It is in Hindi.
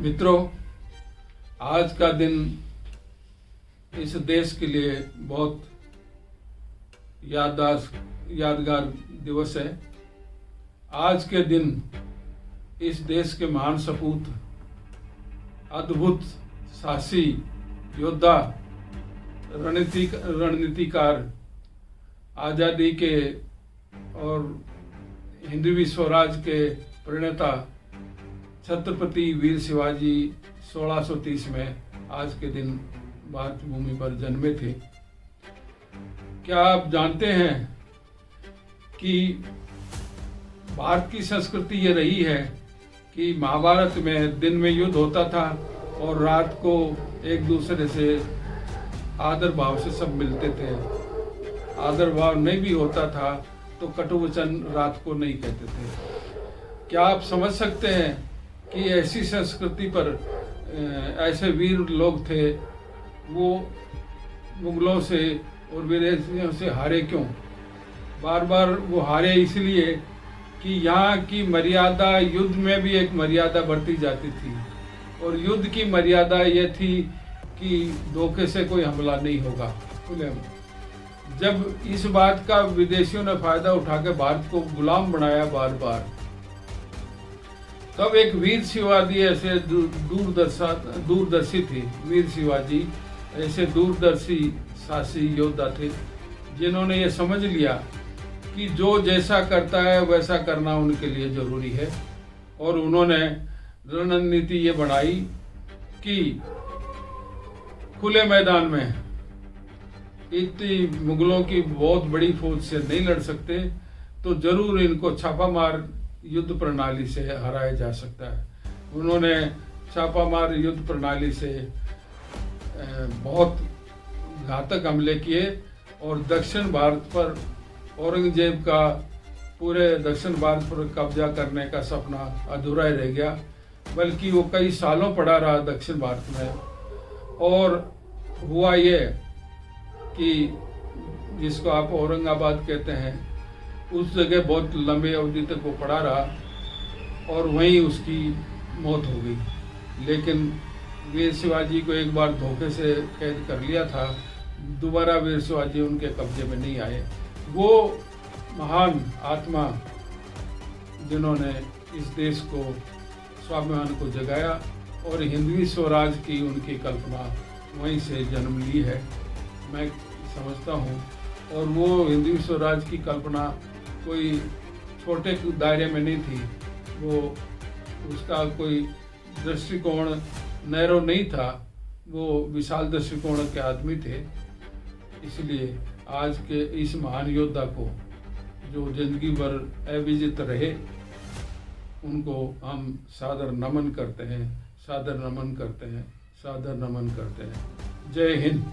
मित्रों, आज का दिन इस देश के लिए बहुत यादगार दिवस है। आज के दिन इस देश के महान सपूत, अद्भुत साहसी योद्धा, रणनीतिकार, आज़ादी के और हिंदवी स्वराज के प्रणेता छत्रपति वीर शिवाजी 1630 में आज के दिन भारत भूमि पर जन्मे थे। क्या आप जानते हैं कि भारत की संस्कृति ये रही है कि महाभारत में दिन में युद्ध होता था और रात को एक दूसरे से आदर भाव से सब मिलते थे। आदर भाव नहीं भी होता था तो कटु वचन रात को नहीं कहते थे। क्या आप समझ सकते हैं कि ऐसी संस्कृति पर ऐसे वीर लोग थे, वो मुगलों से और विदेशियों से हारे क्यों? बार बार वो हारे इसलिए कि यहाँ की मर्यादा, युद्ध में भी एक मर्यादा बरती जाती थी और युद्ध की मर्यादा ये थी कि धोखे से कोई हमला नहीं होगा। जब इस बात का विदेशियों ने फायदा उठा के भारत को गुलाम बनाया बार बार, तब एक वीर शिवाजी ऐसे दूरदर्शी थे। वीर शिवाजी ऐसे दूरदर्शी साहसी योद्धा थे जिन्होंने ये समझ लिया कि जो जैसा करता है वैसा करना उनके लिए जरूरी है। और उन्होंने रणनीति ये बनाई कि खुले मैदान में इतनी मुगलों की बहुत बड़ी फौज से नहीं लड़ सकते, तो जरूर इनको छापामार युद्ध प्रणाली से हराया जा सकता है। उन्होंने छापामार युद्ध प्रणाली से बहुत घातक हमले किए और दक्षिण भारत पर औरंगजेब का पूरे दक्षिण भारत पर कब्जा करने का सपना अधूरा ही रह गया, बल्कि वो कई सालों पड़ा रहा दक्षिण भारत में। और हुआ ये कि जिसको आप औरंगाबाद कहते हैं, उस जगह बहुत लंबे अवधि तक वो पड़ा रहा और वहीं उसकी मौत हो गई। लेकिन वीर शिवाजी को एक बार धोखे से कैद कर लिया था, दोबारा वीर शिवाजी उनके कब्जे में नहीं आए। वो महान आत्मा जिन्होंने इस देश को, स्वाभिमान को जगाया और हिंदवी स्वराज की उनकी कल्पना वहीं से जन्म ली है, मैं समझता हूँ। और वो हिंदवी स्वराज की कल्पना कोई छोटे दायरे में नहीं थी, वो उसका कोई दृष्टिकोण नैरो नहीं था, वो विशाल दृष्टिकोण के आदमी थे। इसलिए आज के इस महान योद्धा को, जो जिंदगी भर अविजित रहे, उनको हम सादर नमन करते हैं, सादर नमन करते हैं, सादर नमन करते हैं। जय हिंद।